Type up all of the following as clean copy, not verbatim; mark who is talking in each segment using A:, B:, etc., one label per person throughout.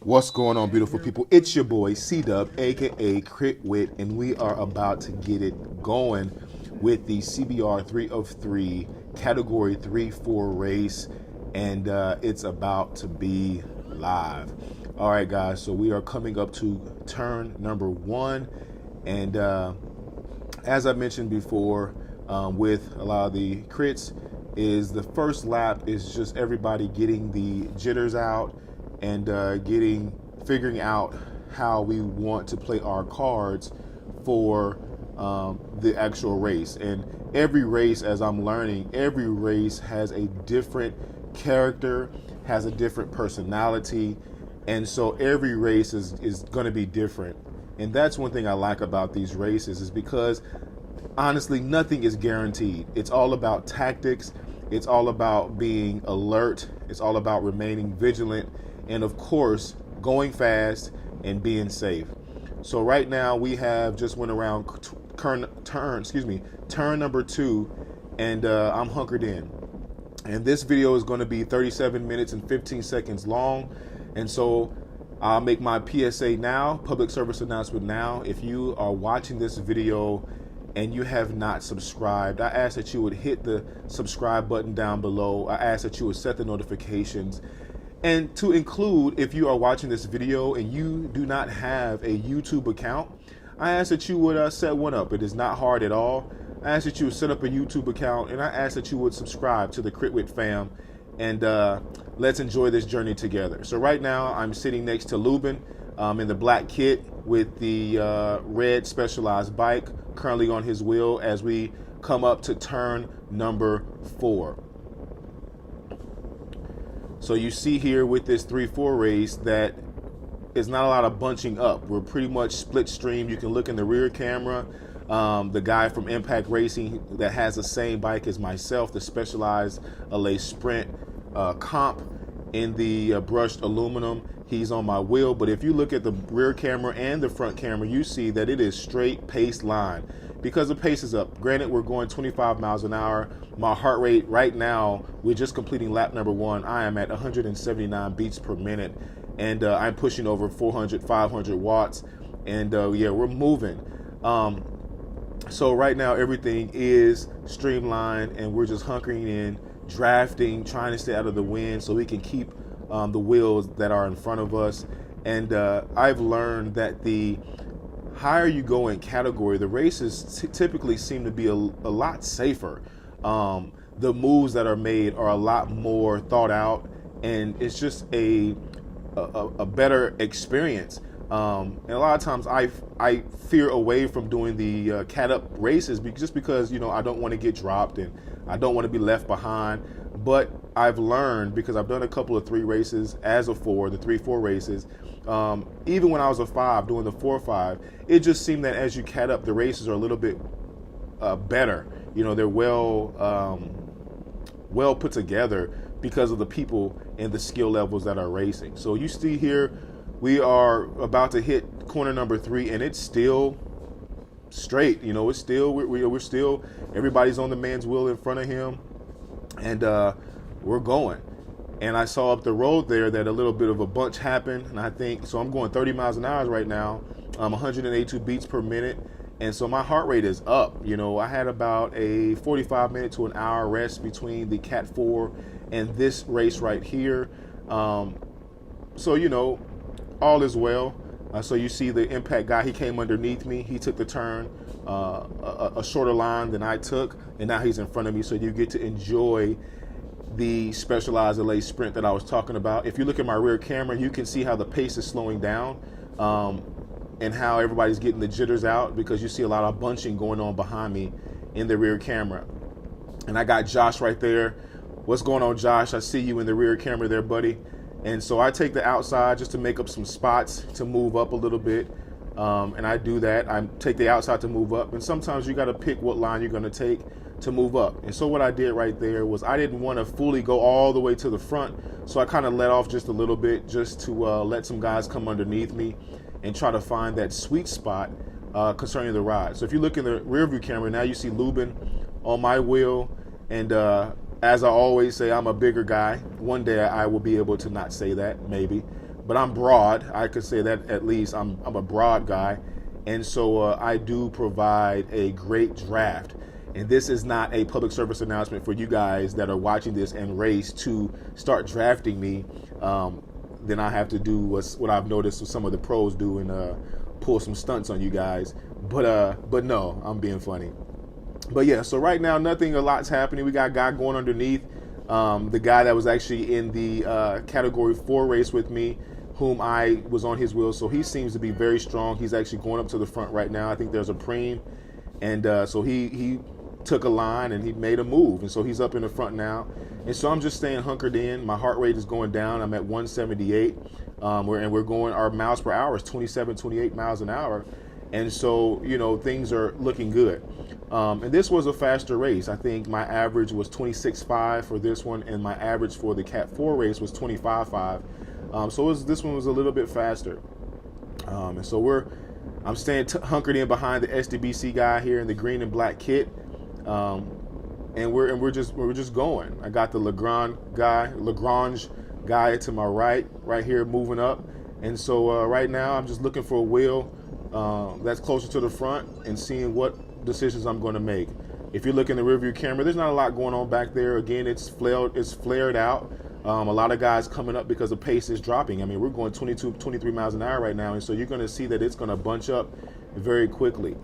A: What's going on, beautiful people? It's your boy C-Dub, aka Crit Whit, and we are about to get it going with the CBR 3 of 3 Category 3-4 race, and it's about to be live. All right, guys, so we are coming up to turn number 1, and as I mentioned before, with a lot of the crits, is the first lap is just everybody getting the jitters out and figuring out how we want to play our cards for the actual race. And every race, as I'm learning, every race has a different character, has a different personality, and so every race is going to be different. And that's one thing I like about these races, is because honestly, nothing is guaranteed. It's all about tactics. It's all about being alert. It's all about remaining vigilant. And of course, going fast and being safe. So right now we have just went around turn number 2, and I'm hunkered in. And this video is going to be 37 minutes and 15 seconds long. And so I'll make my PSA now, public service announcement now. If you are watching this video and you have not subscribed, I ask that you would hit the subscribe button down below. I ask that you would set the notifications. And to include, if you are watching this video and you do not have a YouTube account, I ask that you would set one up. It is not hard at all. I ask that you would set up a YouTube account, and I ask that you would subscribe to the Critwit fam, and let's enjoy this journey together. So right now I'm sitting next to Lubin in the black kit with the red Specialized bike currently on his wheel as we come up to turn number 4. So you see here with this 3-4 race that is not a lot of bunching up. We're pretty much split stream. You can look in the rear camera. The guy from Impact Racing that has the same bike as myself, the Specialized LA Sprint comp in the brushed aluminum, he's on my wheel. But if you look at the rear camera and the front camera, you see that it is straight pace line because the pace is up. Granted, we're going 25 miles an hour. My heart rate right now, we're just completing lap number 1. I am at 179 beats per minute, and I'm pushing over 400, 500 watts. And yeah, we're moving. So right now everything is streamlined, and we're just hunkering in, drafting, trying to stay out of the wind so we can keep the wheels that are in front of us. And I've learned that the higher you go in category, the races typically seem to be a lot safer. The moves that are made are a lot more thought out, and it's just a better experience. And a lot of times I fear away from doing the cat up races just because, you know, I don't want to get dropped and I don't want to be left behind. But I've learned, because I've done a couple of 3 races as a 4, the 3-4 races. Even when I was a 5 doing the 4-5, it just seemed that as you cat up, the races are a little bit better. You know, they're well put together because of the people and the skill levels that are racing. So you see here, we are about to hit corner number 3, and it's still straight. You know, it's still we're still, everybody's on the man's wheel in front of him, and we're going. And I saw up the road there that a little bit of a bunch happened, and I think so. I'm going 30 miles an hour right now. 182 beats per minute. And so my heart rate is up. You know, I had about a 45 minute to an hour rest between the Cat 4 and this race right here. So, you know, all is well. So you see the Impact guy, he came underneath me. He took the turn, a shorter line than I took, and now he's in front of me. So you get to enjoy the Specialized LA Sprint that I was talking about. If you look at my rear camera, you can see how the pace is slowing down. And how everybody's getting the jitters out, because you see a lot of bunching going on behind me in the rear camera. And I got Josh right there. What's going on, Josh? I see you in the rear camera there, buddy. And so I take the outside just to make up some spots to move up a little bit. And I do that. I take the outside to move up. And sometimes you got to pick what line you're going to take to move up. And so what I did right there was I didn't want to fully go all the way to the front. So I kind of let off just a little bit just to let some guys come underneath me and try to find that sweet spot concerning the ride. So if you look in the rear view camera, now you see Lubin on my wheel. And as I always say, I'm a bigger guy. One day I will be able to not say that, maybe. but I'm broad. I could say that at least I'm a broad guy, and so I do provide a great draft. And this is not a public service announcement for you guys that are watching this and race to start drafting me. Then I have to do what I've noticed some of the pros do and pull some stunts on you guys. But no, I'm being funny. But yeah, so right now a lot's happening. We got a guy going underneath. The guy that was actually in the Category 4 race with me, whom I was on his wheel, so he seems to be very strong. He's actually going up to the front right now. I think there's a preem, and so he took a line and he made a move, and so he's up in the front now. And so I'm just staying hunkered in. My heart rate is going down. I'm at 178, and we're going. Our miles per hour is 27, 28 miles an hour, and so things are looking good. And this was a faster race. I think my average was 26.5 for this one, and my average for the Cat 4 race was 25.5. So this one was a little bit faster. And so I'm staying hunkered in behind the SDBC guy here in the green and black kit, and we're just going. I got the Lagrange guy to my right here, moving up. And so right now I'm just looking for a wheel that's closer to the front and seeing what decisions I'm going to make. If you look in the rearview camera, there's not a lot going on back there. Again, it's flared out. A lot of guys coming up because the pace is dropping. I mean, we're going 22, 23 miles an hour right now, and so you're going to see that it's going to bunch up very quickly.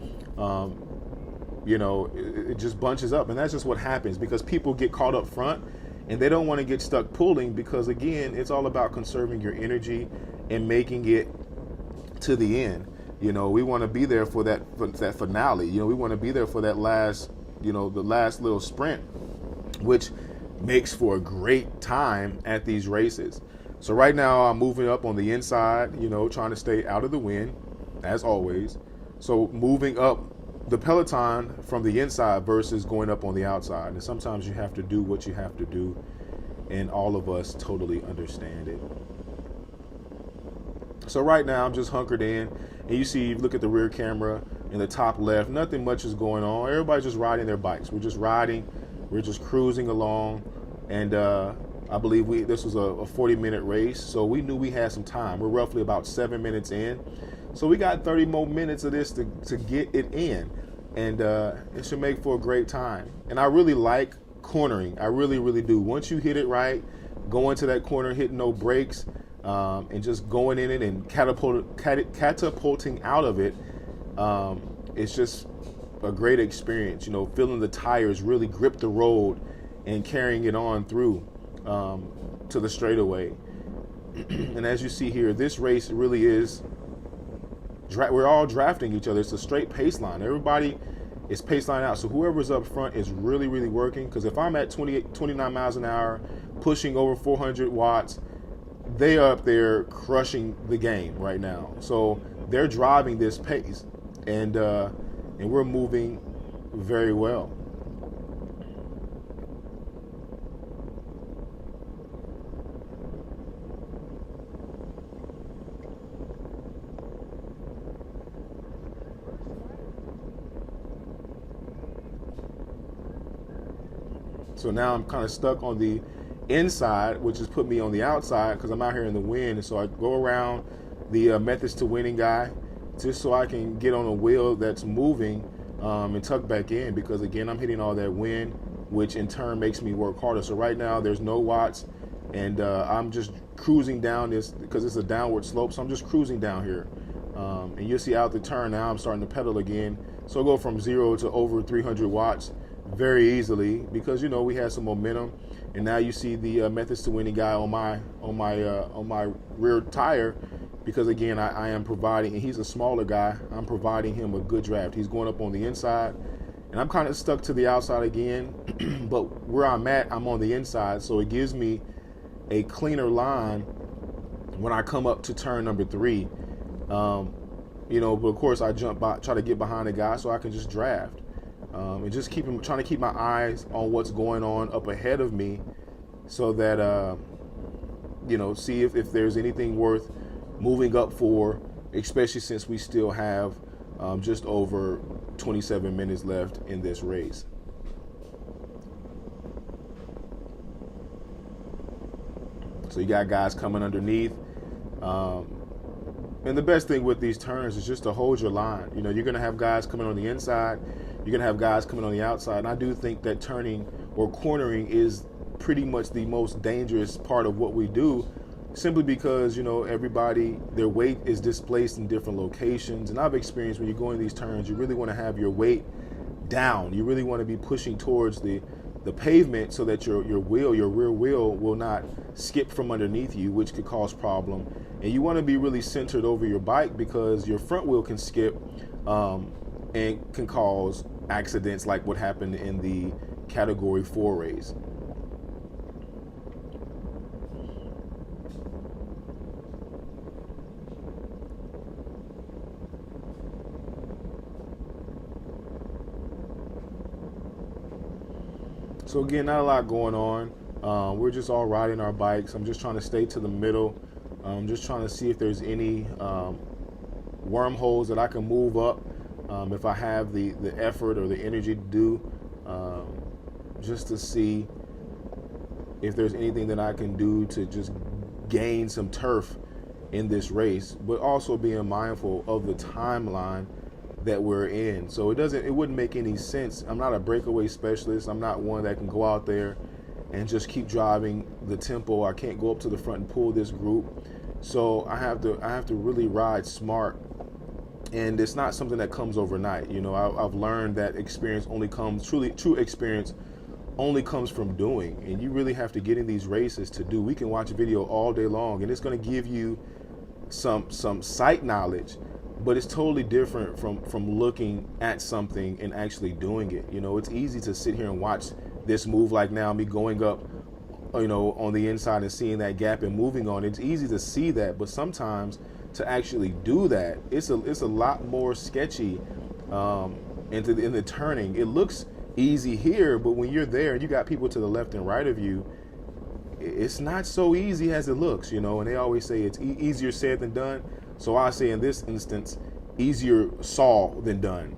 A: It just bunches up, and that's just what happens because people get caught up front and they don't want to get stuck pulling because, again, it's all about conserving your energy and making it to the end. We want to be there for that finale. We want to be there for that last, the last little sprint, which makes for a great time at these races. So right now I'm moving up on the inside, trying to stay out of the wind, as always. So moving up the peloton from the inside versus going up on the outside. And sometimes you have to do what you have to do, and all of us totally understand it. So right now I'm just hunkered in, and you look at the rear camera in the top left, nothing much is going on. Everybody's just riding their bikes. We're just riding, we're just cruising along, and I believe this was a 40-minute race, so we knew we had some time. We're roughly about 7 minutes in, so we got 30 more minutes of this to get it in, and it should make for a great time. And I really like cornering. I really, really do. Once you hit it right, go into that corner, hitting no brakes, and just going in it and catapulting out of it, it's just a great experience. Feeling the tires really grip the road and carrying it on through to the straightaway. And as you see here, this race really is, we're all drafting each other. It's a straight pace line. Everybody is pace line out. So whoever's up front is really, really working. Because if I'm at 29 miles an hour, pushing over 400 watts, they are up there crushing the game right now. So they're driving this pace, and we're moving very well. So now I'm kind of stuck on the inside, which has put me on the outside because I'm out here in the wind. And so I go around the methods to winning guy just so I can get on a wheel that's moving and tuck back in, because again, I'm hitting all that wind, which in turn makes me work harder. So right now there's no watts, and I'm just cruising down this because it's a downward slope. So I'm just cruising down here. And you'll see out the turn now I'm starting to pedal again. So I go from 0 to over 300 watts very easily because we had some momentum. And now you see the methods to winning guy on my rear tire, because again I am providing, and he's a smaller guy, I'm providing him a good draft. He's going up on the inside, and I'm kind of stuck to the outside again, but where I'm at, I'm on the inside, so it gives me a cleaner line when I come up to turn number 3. But of course I try to get behind the guy so I can just draft. And just trying to keep my eyes on what's going on up ahead of me, so that see if there's anything worth moving up for, especially since we still have just over 27 minutes left in this race. So you got guys coming underneath. And the best thing with these turns is just to hold your line. You know, you're going to have guys coming on the inside, you're going to have guys coming on the outside. And I do think that turning or cornering is pretty much the most dangerous part of what we do, simply because, you know, everybody, their weight is displaced in different locations. And I've experienced when you're going these turns, you really want to have your weight down. You really want to be pushing towards the pavement so that your rear wheel will not skip from underneath you, which could cause problem. And you want to be really centered over your bike, because your front wheel can skip and can cause accidents like what happened in the Category 4 race. So again, not a lot going on. We're just all riding our bikes. I'm just trying to stay to the middle. I'm just trying to see if there's any wormholes that I can move up, if I have the effort or the energy to do, just to see if there's anything that I can do to just gain some turf in this race, but also being mindful of the timeline that we're in. So it wouldn't make any sense. I'm not a breakaway specialist. I'm not one that can go out there and just keep driving the tempo. I can't go up to the front and pull this group. So I have to really ride smart. And it's not something that comes overnight. You know, I've learned that experience only comes, true experience only comes from doing. And you really have to get in these races to do. We can watch a video all day long and it's going to give you some sight knowledge, but it's totally different from looking at something and actually doing it. You know, it's easy to sit here and watch this move, like now me going up, you know, on the inside and seeing that gap and moving on. It's easy to see that, but sometimes to actually do that, it's a lot more sketchy in the turning. It looks easy here, but when you're there and you got people to the left and right of you, it's not so easy as it looks, you know. And they always say it's easier said than done. So I say in this instance, easier saw than done.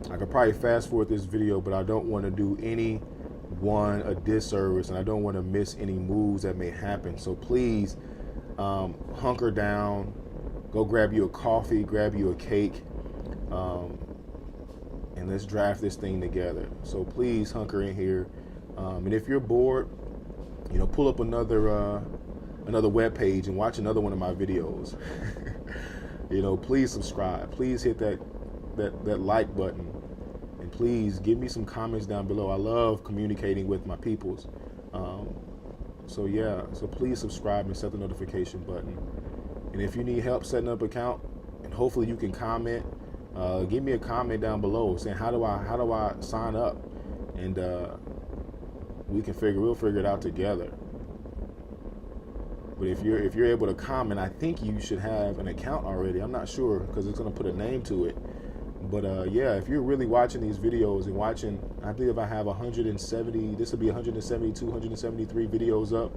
A: I could probably fast forward this video, but I don't want to do anyone a disservice, and I don't want to miss any moves that may happen. So please hunker down, go grab you a coffee, grab you a cake, and let's draft this thing together. So please hunker in here, and if you're bored, you know, pull up another web page and watch another one of my videos. You know, please subscribe, please hit that like button, and please give me some comments down below. I love communicating with my peoples. So yeah, so please subscribe and set the notification button. And if you need help setting up an account, and hopefully you can comment, give me a comment down below saying how do I sign up, and we'll figure it out together. But if you're able to comment, I think you should have an account already. I'm not sure because it's going to put a name to it. But yeah, if you're really watching these videos and watching, I believe I have 170, this will be 172, 173 videos up.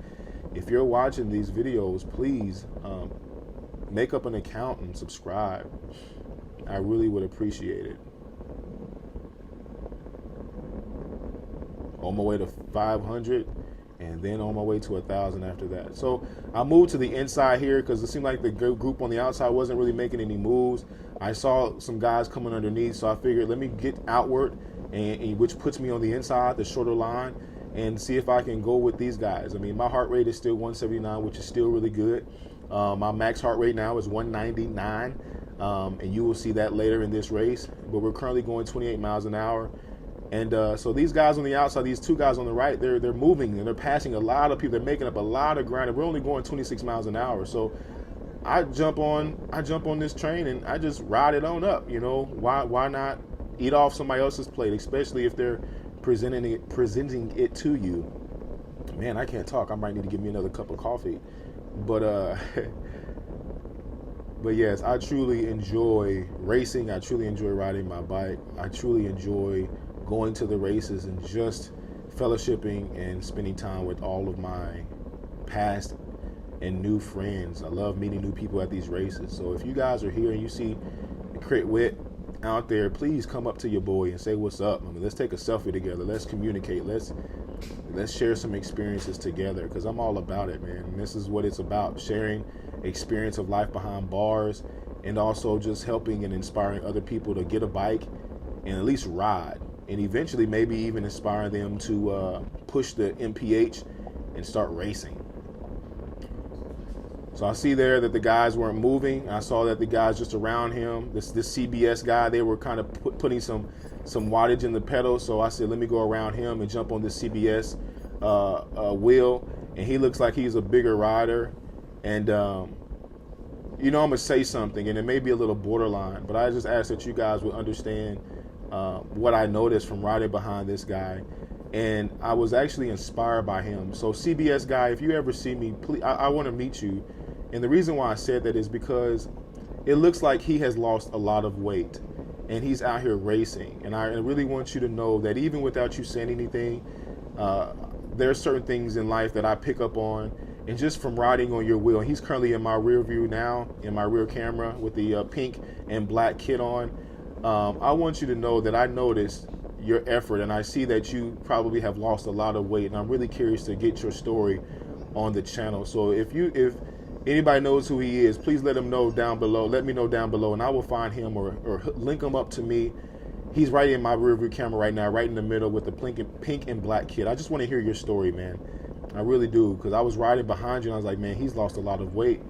A: If you're watching these videos, please make up an account and subscribe. I really would appreciate it. On my way to 500, and then on my way to 1,000 after that. So I moved to the inside here because it seemed like the group on the outside wasn't really making any moves. I saw some guys coming underneath, so I figured let me get outward, and which puts me on the inside, the shorter line, and see if I can go with these guys. I mean, my heart rate is still 179, which is still really good. My max heart rate now is 199, and you will see that later in this race. But we're currently going 28 miles an hour. And so these guys on the outside, these two guys on the right, they're moving and they're passing a lot of people. They're making up a lot of ground, and we're only going 26 miles an hour. So I jump on this train and I just ride it on up. You know, why not eat off somebody else's plate, especially if they're presenting it to you. Man, I can't talk. I might need to give me another cup of coffee. But but yes, I truly enjoy racing. I truly enjoy riding my bike. I truly enjoy going to the races and just fellowshipping and spending time with all of my past and new friends. I love meeting new people at these races. So if you guys are here and you see Whit out there, please come up to your boy and say what's up. I mean, let's take a selfie together. Let's communicate. Let's share some experiences together, because I'm all about it, man. And this is what it's about: sharing experience of life behind bars, and also just helping and inspiring other people to get a bike and at least ride, and eventually maybe even inspire them to push the MPH and start racing. So I see there that the guys weren't moving. I saw that the guys just around him, this CBS guy, they were kind of putting some wattage in the pedal. So I said, let me go around him and jump on this CBS wheel. And he looks like he's a bigger rider. And, I'm going to say something, and it may be a little borderline, but I just ask that you guys would understand what I noticed from riding behind this guy. And I was actually inspired by him. So CBS guy, if you ever see me, please, I want to meet you. And the reason why I said that is because it looks like he has lost a lot of weight and he's out here racing. And I really want you to know that even without you saying anything, there are certain things in life that I pick up on. And just from riding on your wheel, and he's currently in my rear view now, in my rear camera with the pink and black kit on. I want you to know that I noticed your effort, and I see that you probably have lost a lot of weight, and I'm really curious to get your story on the channel. So if anybody knows who he is, please let him know down below. Let me know down below, and I will find him or link him up to me. He's right in my rear view camera right now, right in the middle with the pink and black kit. I just want to hear your story, man. I really do, because I was riding behind you and I was like, man, he's lost a lot of weight,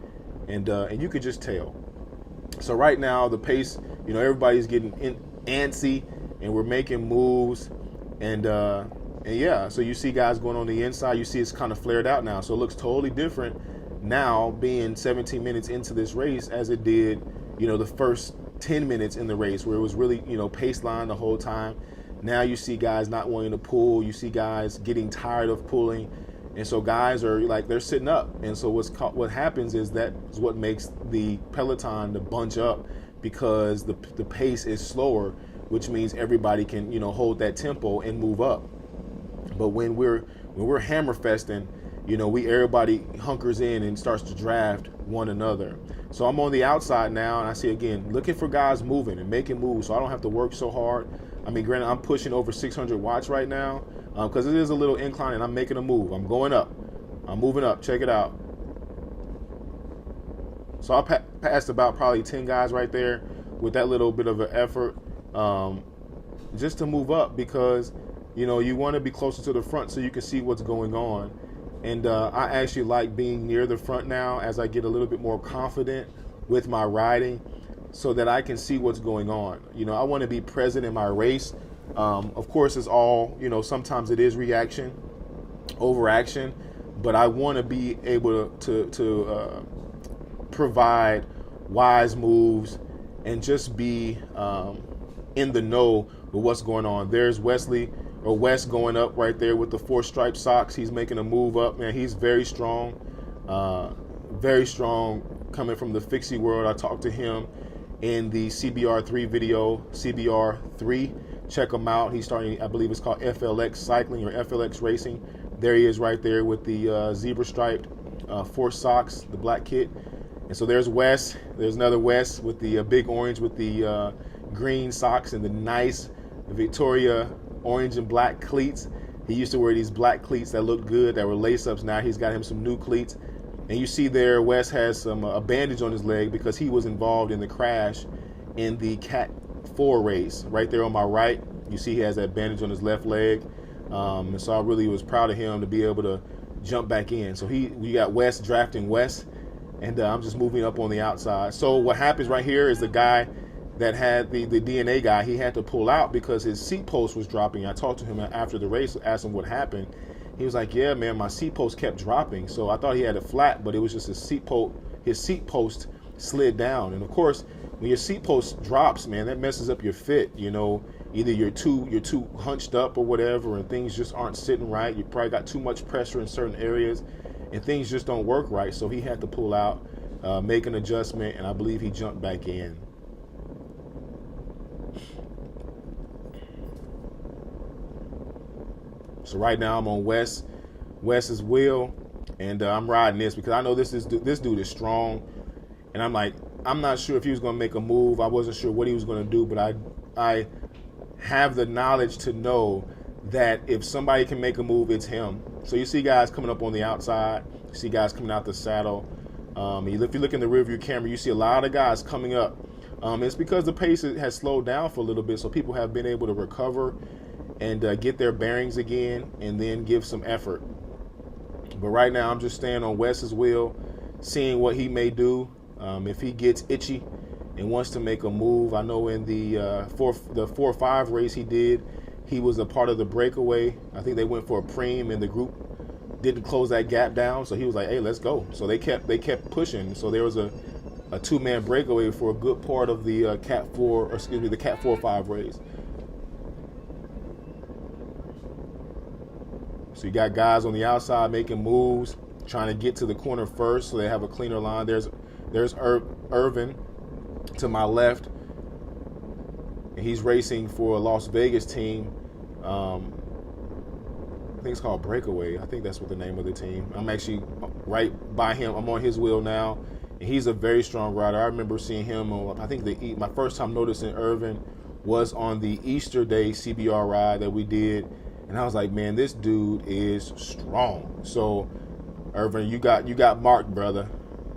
A: and you could just tell. So right now the pace, everybody's getting antsy, and we're making moves, and yeah. So you see guys going on the inside. You see it's kind of flared out now, so it looks totally different now, being 17 minutes into this race, as it did, the first 10 minutes in the race, where it was really, pace line the whole time. Now you see guys not wanting to pull. You see guys getting tired of pulling. And so guys are like, they're sitting up. And so what happens is that is what makes the peloton to bunch up, because the pace is slower, which means everybody can, hold that tempo and move up. But when we're hammer festing, everybody hunkers in and starts to draft one another. So I'm on the outside now, and I see, again, looking for guys moving and making moves, so I don't have to work so hard. I mean, granted, I'm pushing over 600 watts right now, because it is a little incline, and I'm making a move. I'm going up. I'm moving up. Check it out. So I passed about probably 10 guys right there with that little bit of an effort, just to move up, because, you want to be closer to the front so you can see what's going on. And I actually like being near the front now, as I get a little bit more confident with my riding, so that I can see what's going on. I want to be present in my race. Of course, it's all, sometimes it is reaction, overaction, but I want to be able to provide wise moves and just be in the know with what's going on. There's West going up right there with the 4-stripe socks. He's making a move up, man. He's very strong coming from the fixie world. I talked to him in the CBR 3 video, CBR 3. Check him out. He's starting, I believe it's called FLX Cycling or FLX Racing. There he is right there with the zebra striped 4 socks, the black kit. And so there's Wes. There's another Wes with the big orange with the green socks and the nice Victoria orange and black cleats. He used to wear these black cleats that looked good, that were lace-ups. Now he's got him some new cleats. And you see there, Wes has a bandage on his leg because he was involved in the crash in the Cat 4 race. Right there on my right, you see he has that bandage on his left leg. And so I really was proud of him to be able to jump back in. So we got Wes drafting Wes, and I'm just moving up on the outside. So what happens right here is the guy that had the DNA guy, he had to pull out because his seat post was dropping. I talked to him after the race, asked him what happened. He was like, yeah, man, my seat post kept dropping. So I thought he had it flat, but it was just his seat post slid down. And of course, when your seat post drops, man, that messes up your fit. Either you're too hunched up or whatever, and things just aren't sitting right. You probably got too much pressure in certain areas, and things just don't work right. So he had to pull out, make an adjustment, and I believe he jumped back in. So right now I'm on Wes's wheel, and I'm riding this because I know this dude is strong, and I'm like, I'm not sure if he was going to make a move. I wasn't sure what he was going to do, but I have the knowledge to know that if somebody can make a move, it's him. So you see guys coming up on the outside. You see guys coming out the saddle. If you look in the rearview camera, you see a lot of guys coming up. It's because the pace has slowed down for a little bit, so people have been able to recover and get their bearings again and then give some effort. But right now, I'm just staying on Wes's wheel, seeing what he may do. If he gets itchy and wants to make a move, I know in the 4-5 race he did, he was a part of the breakaway. I think they went for a preem, and the group didn't close that gap down. So he was like, "Hey, let's go." So they kept pushing. So there was a 2-man breakaway for a good part of the the Cat 4-5 race. So you got guys on the outside making moves, trying to get to the corner first, so they have a cleaner line. There's Irvin to my left. He's racing for a Las Vegas team. I think it's called Breakaway. I think that's what the name of the team. I'm actually right by him. I'm on his wheel now. And he's a very strong rider. I remember seeing him on, I think my first time noticing Irvin was on the Easter Day CBR ride that we did. And I was like, man, this dude is strong. So Irvin, you got marked, brother.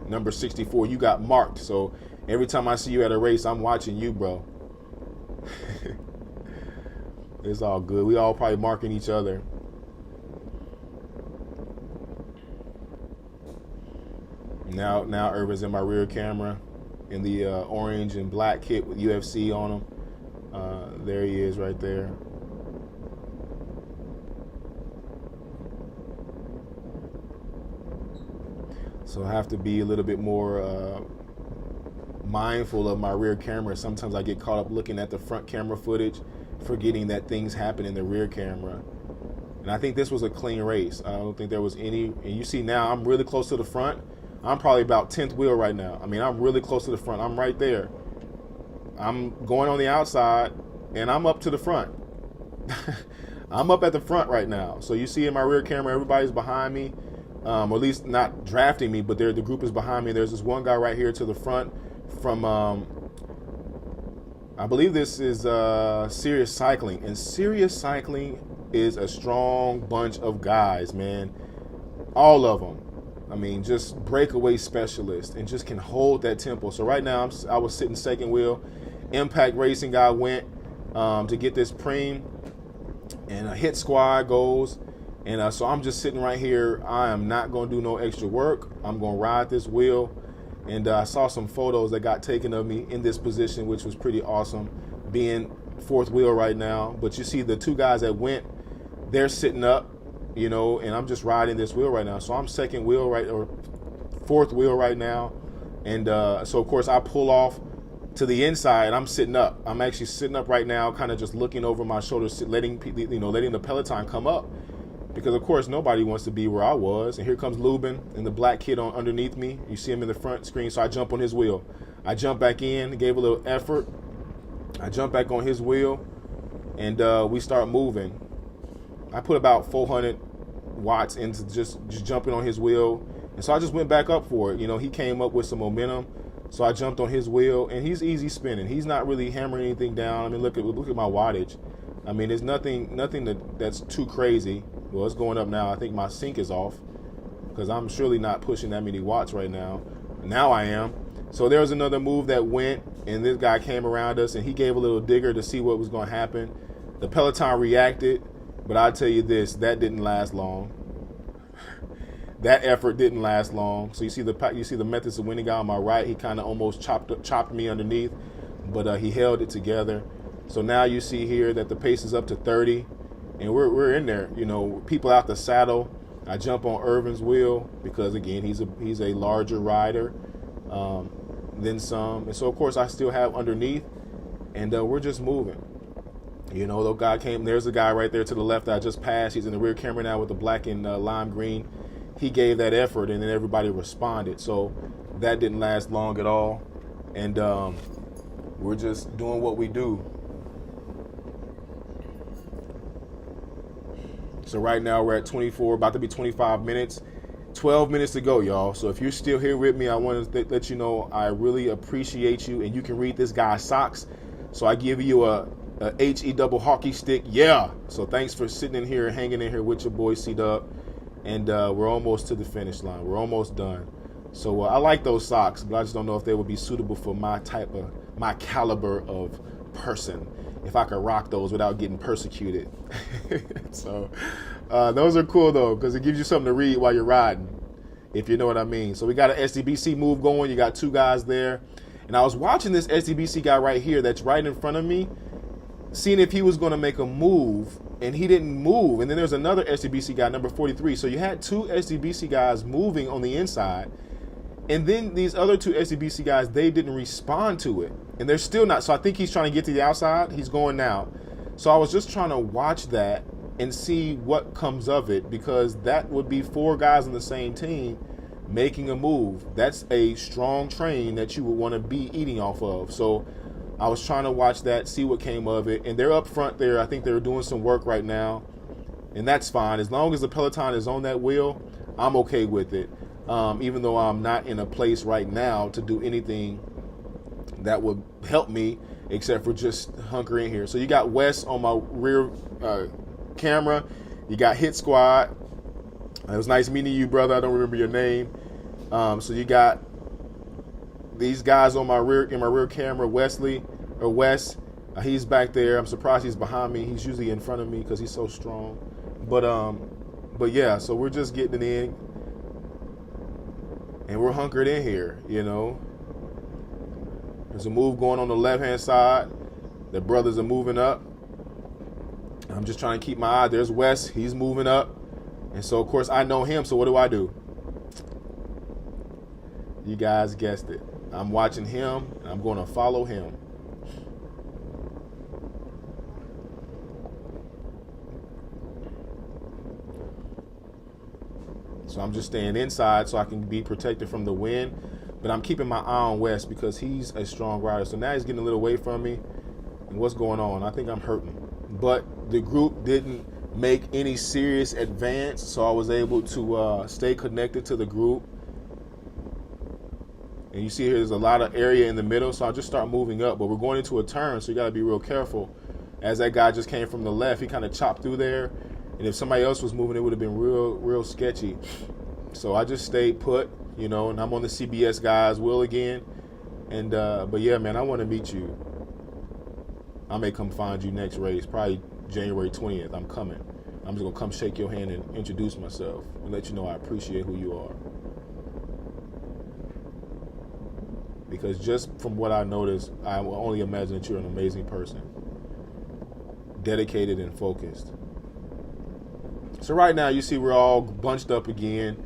A: Number 64, you got marked. So every time I see you at a race, I'm watching you, bro. It's all good. We all probably marking each other. Now Irvin's in my rear camera in the orange and black kit with UFC on him. There he is right there. So I have to be a little bit more mindful of my rear camera. Sometimes I get caught up looking at the front camera footage, forgetting that things happen in the rear camera. And I think this was a clean race. I don't think there was any, and you see now I'm really close to the front. I'm probably about 10th wheel right now. I mean, I'm really close to the front. I'm right there. I'm going on the outside, and I'm up to the front. I'm up at the front right now. So you see in my rear camera, everybody's behind me, or at least not drafting me, but the group is behind me. There's this one guy right here to the front from, I believe this is Serious Cycling. And Serious Cycling is a strong bunch of guys, man. All of them. I mean, just breakaway specialists and just can hold that tempo. So right now, I was sitting second wheel. Impact Racing guy went to get this preem, and a hit squad goes. And so I'm just sitting right here. I am not going to do no extra work. I'm going to ride this wheel. And I saw some photos that got taken of me in this position, which was pretty awesome, being fourth wheel right now. But you see the two guys that went, they're sitting up. You know, and I'm just riding this wheel right now. So I'm second wheel or fourth wheel right now. And so, of course, I pull off to the inside. I'm sitting up. I'm actually sitting up right now, kind of just looking over my shoulder, letting the peloton come up. Because, of course, nobody wants to be where I was. And here comes Lubin and the black kid underneath me. You see him in the front screen. So I jump on his wheel. I jump back in, gave a little effort. I jump back on his wheel, and we start moving. I put about 400 watts into just jumping on his wheel. And so I just went back up for it. You know, he came up with some momentum. So I jumped on his wheel, and he's easy spinning. He's not really hammering anything down. I mean, look at my wattage. I mean, there's nothing that's too crazy. Well, it's going up now. I think my sync is off because I'm surely not pushing that many watts right now. Now I am. So there was another move that went, and this guy came around us, and he gave a little digger to see what was going to happen. The peloton reacted. But I'll tell you this, that didn't last long. That effort didn't last long. So you see the methods of winning guy on my right. He kind of almost chopped me underneath, but he held it together. So now you see here that the pace is up to 30, and we're in there. You know, people out the saddle. I jump on Irvin's wheel because again he's a larger rider than some, and so of course I still have underneath, and we're just moving. You know, the guy came. There's a guy right there to the left that I just passed. He's in the rear camera now with the black and lime green. He gave that effort, and then everybody responded. So that didn't last long at all. And we're just doing what we do. So right now we're at 24, about to be 25 minutes. 12 minutes to go, y'all. So if you're still here with me, I want to let you know I really appreciate you. And you can read this guy's socks. So I give you a HE double hockey stick. Yeah. So thanks for sitting in here, hanging in here with your boy C-Dub. And we're almost to the finish line. We're almost done. So I like those socks, but I just don't know if they would be suitable for my caliber of person, if I could rock those without getting persecuted. So those are cool though, because it gives you something to read while you're riding, if you know what I mean. So we got an SDBC move going. You got two guys there. And I was watching this SDBC guy right here that's right in front of me, seeing if he was going to make a move, and he didn't move. And then there's another SDBC guy, number 43. So you had two SDBC guys moving on the inside. And then these other two SDBC guys, they didn't respond to it. And they're still not. So I think he's trying to get to the outside. He's going now. So I was just trying to watch that and see what comes of it, because that would be four guys on the same team making a move. That's a strong train that you would want to be eating off of. So I was trying to watch that, see what came of it. And they're up front there. I think they're doing some work right now. And that's fine. As long as the Peloton is on that wheel, I'm okay with it. Even though I'm not in a place right now to do anything that would help me except for just hunker in here. So you got Wes on my rear camera. You got Hit Squad. It was nice meeting you, brother. I don't remember your name. So you got these guys on my rear camera. Wes. He's back there. I'm surprised he's behind me. He's usually in front of me because he's so strong. But yeah. So we're just getting it in. And we're hunkered in here, you know. There's a move going on the left-hand side. The brothers are moving up. I'm just trying to keep my eye. There's Wes. He's moving up. And so, of course, I know him. So what do? You guys guessed it. I'm watching him, and I'm going to follow him. So I'm just staying inside so I can be protected from the wind. But I'm keeping my eye on West because he's a strong rider. So now he's getting a little away from me. And what's going on? I think I'm hurting. But the group didn't make any serious advance, so I was able to stay connected to the group. And you see here, there's a lot of area in the middle, so I'll just start moving up. But we're going into a turn, so you got to be real careful. As that guy just came from the left, he kind of chopped through there. And if somebody else was moving, it would have been real sketchy. So I just stayed put, you know, and I'm on the CBS guys' wheel again. And but yeah, man, I want to meet you. I may come find you next race, probably January 20th. I'm coming. I'm just gonna come shake your hand and introduce myself and let you know I appreciate who you are. Because just from what I noticed, I will only imagine that you're an amazing person, dedicated and focused. So right now, you see we're all bunched up again.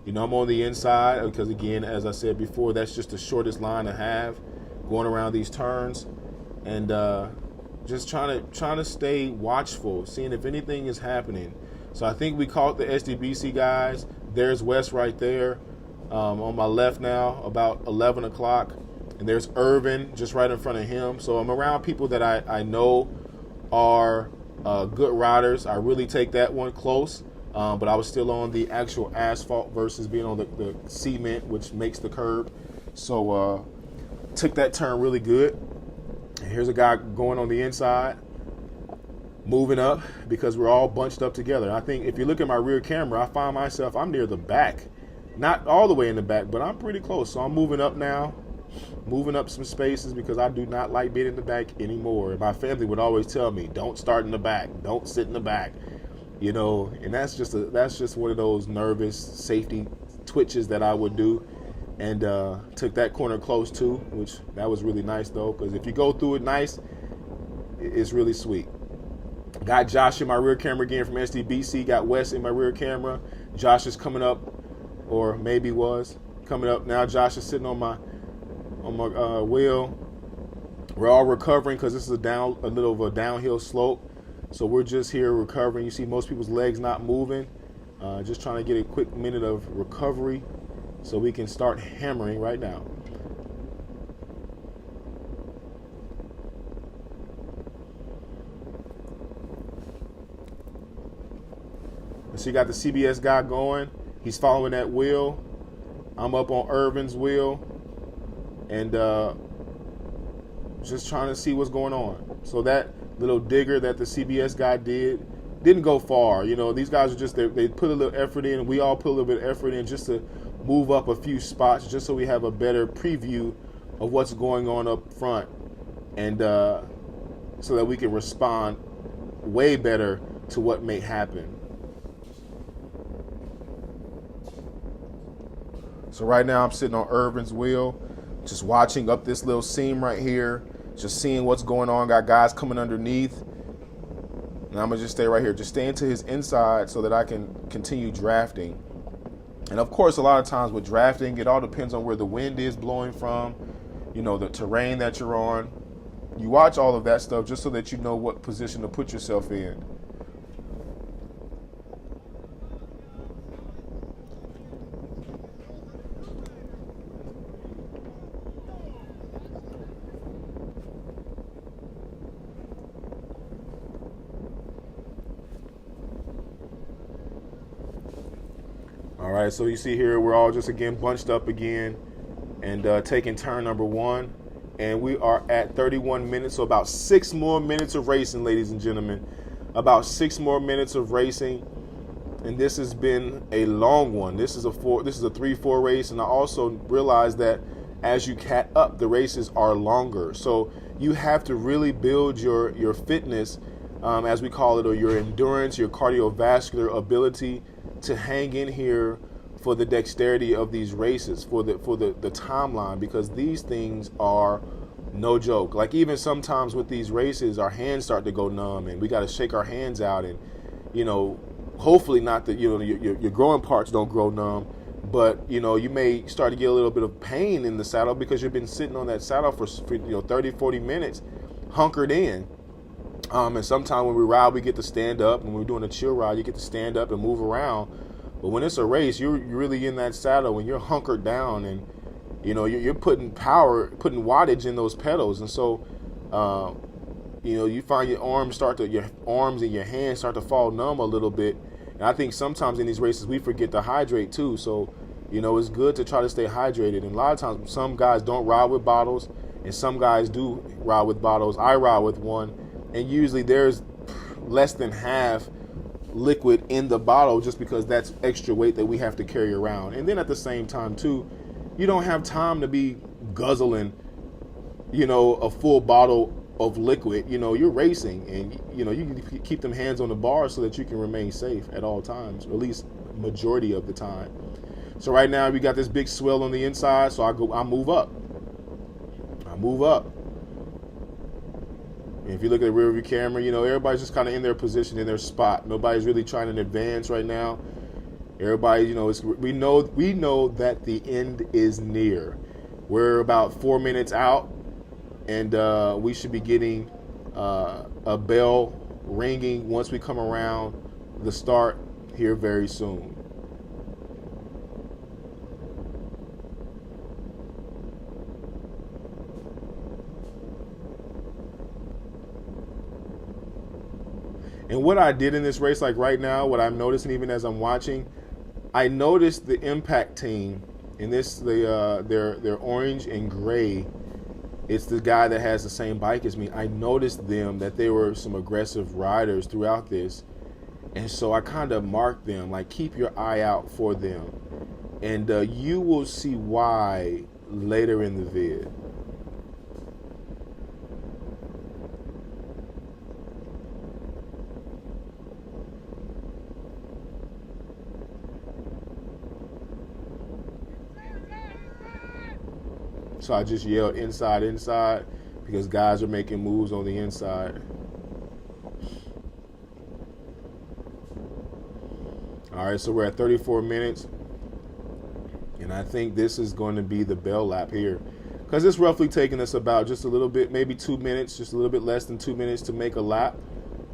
A: You know, I'm on the inside because, again, as I said before, that's just the shortest line to have going around these turns. And just trying to stay watchful, seeing if anything is happening. So I think we caught the SDBC guys. There's Wes right there on my left now, about 11 o'clock. And there's Irvin just right in front of him. So I'm around people that I know are good riders. I really take that one close. But I was still on the actual asphalt versus being on the cement, which makes the curb. So took that turn really good. Here's a guy going on the inside, moving up because we're all bunched up together. I think if you look at my rear camera, I find myself, I'm near the back. Not all the way in the back, but I'm pretty close. So I'm moving up now, moving up some spaces because I do not like being in the back anymore. And my family would always tell me, don't start in the back, don't sit in the back, you know, and that's just one of those nervous safety twitches that I would do. And took that corner close too, which that was really nice though, because if you go through it nice, it's really sweet. Got Josh in my rear camera again from SDBC. Got Wes in my rear camera. Josh is coming up, or maybe was coming up now. Josh is sitting on my wheel. We're all recovering because this is a little of a downhill slope, so we're just here recovering. You see most people's legs not moving. Just trying to get a quick minute of recovery, so we can start hammering right now. So you got the CBS guy going. He's following that wheel. I'm up on Irvin's wheel, and just trying to see what's going on. So that little digger that the CBS guy didn't go far. You know, these guys are just, they put a little effort in. We all put a little bit of effort in just to move up a few spots, just so we have a better preview of what's going on up front, and so that we can respond way better to what may happen. So right now I'm sitting on Irvin's wheel, just watching up this little seam right here, just seeing what's going on. Got guys coming underneath, and I'm gonna just stay right here, just stay into his inside so that I can continue drafting. And of course, a lot of times with drafting, it all depends on where the wind is blowing from, you know, the terrain that you're on. You watch all of that stuff just so that you know what position to put yourself in. All right, so you see here, we're all just again bunched up again and taking turn number one. And we are at 31 minutes, so about 6 more minutes of racing, ladies and gentlemen. About 6 more minutes of racing, and this has been a long one. This is a 3-4 race, and I also realize that as you cat up, the races are longer. So you have to really build your fitness, as we call it, or your endurance, your cardiovascular ability to hang in here for the dexterity of these races, for the timeline, because these things are no joke. Like even sometimes with these races, our hands start to go numb, and we got to shake our hands out, and you know, hopefully not that, you know, your growing parts don't grow numb, but you know, you may start to get a little bit of pain in the saddle because you've been sitting on that saddle for 30-40 minutes hunkered in. And sometimes when we ride, we get to stand up. When we're doing a chill ride, you get to stand up and move around. But when it's a race, you're really in that saddle and you're hunkered down, and you know, you're putting wattage in those pedals, and so you know, you find your arms and your hands start to fall numb a little bit. And I think sometimes in these races we forget to hydrate too. So you know, it's good to try to stay hydrated. And a lot of times some guys don't ride with bottles, and some guys do ride with bottles. I ride with one, and usually there's less than half liquid in the bottle, just because that's extra weight that we have to carry around. And then at the same time too, you don't have time to be guzzling, you know, a full bottle of liquid. You know, you're racing, and you know, you keep them hands on the bar so that you can remain safe at all times, or at least majority of the time. So right now we got this big swell on the inside, so I move up. And if you look at the rear view camera, you know, everybody's just kind of in their position, in their spot. Nobody's really trying to advance right now. Everybody, you know, we know that the end is near. We're about 4 minutes out, and we should be getting a bell ringing once we come around the start here very soon. And what I did in this race, like right now, what I'm noticing even as I'm watching, I noticed the Impact team in this, they're orange and gray. It's the guy that has the same bike as me. I noticed them, that they were some aggressive riders throughout this. And so I kind of marked them, like keep your eye out for them. And you will see why later in the vid. So I just yelled inside, because guys are making moves on the inside. All right, so we're at 34 minutes. And I think this is going to be the bell lap here, because it's roughly taking us about just a little bit, maybe 2 minutes, just a little bit less than 2 minutes to make a lap.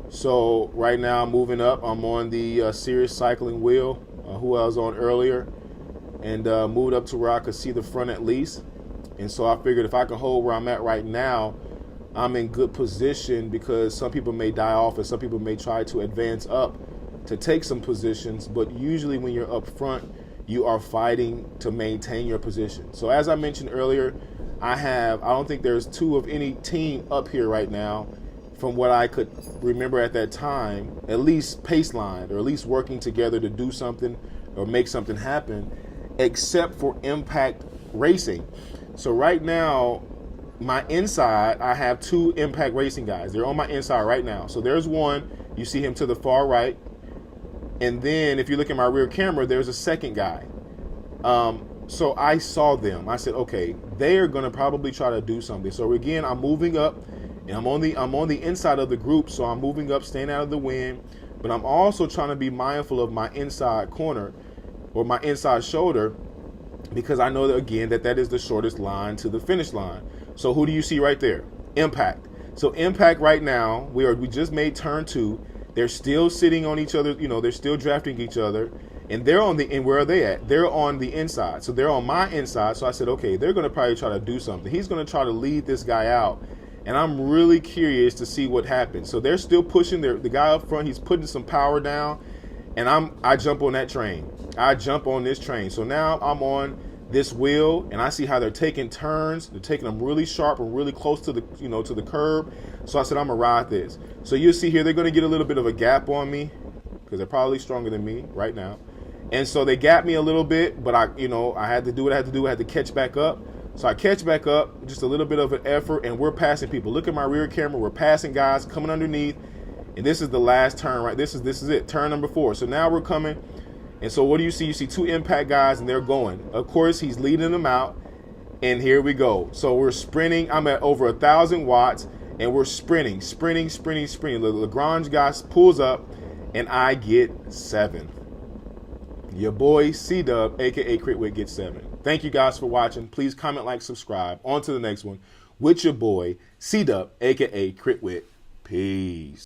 A: So right now I'm moving up. I'm on the Sirius cycling wheel, who I was on earlier, and moved up to where I could see the front at least. And so I figured if I can hold where I'm at right now, I'm in good position, because some people may die off and some people may try to advance up to take some positions. But usually when you're up front, you are fighting to maintain your position. So as I mentioned earlier, I don't think there's two of any team up here right now from what I could remember at that time, at least pace line or at least working together to do something or make something happen, except for Impact Racing. So right now, my inside, I have two Impact Racing guys. They're on my inside right now. So there's one, you see him to the far right. And then if you look at my rear camera, there's a second guy. So I saw them. I said, okay, they are gonna probably try to do something. So again, I'm moving up and I'm on the inside of the group. So I'm moving up, staying out of the wind, but I'm also trying to be mindful of my inside corner or my inside shoulder, because I know that, again, that is the shortest line to the finish line. So who do you see right there? Impact. So Impact right now, we just made turn 2. They're still sitting on each other, they're still drafting each other, and where are they at? They're on the inside. So they're on my inside. So I said, okay, they're gonna probably try to do something. He's gonna try to lead this guy out. And I'm really curious to see what happens. So they're still pushing the guy up front, he's putting some power down, and I jump on that train. I jump on this train. So now I'm on this wheel, and I see how they're taking turns. They're taking them really sharp and really close to the to the curb. So I said, I'm gonna ride this. So you'll see here they're gonna get a little bit of a gap on me because they're probably stronger than me right now. And so they gap me a little bit, but I had to do what I had to do. I had to catch back up. So I catch back up, just a little bit of an effort, and we're passing people. Look at my rear camera. We're passing guys coming underneath, and this is the last turn, right? This is it, turn number 4. So now we're coming. And so what do you see? You see 2 Impact guys, and they're going. Of course, he's leading them out, and here we go. So we're sprinting. I'm at over 1,000 watts, and we're sprinting. The Lagrange guy pulls up, and I get 7th. Your boy C-Dub, a.k.a. Critwit, gets 7. Thank you guys for watching. Please comment, like, subscribe. On to the next one with your boy C-Dub, a.k.a. Critwit. Peace.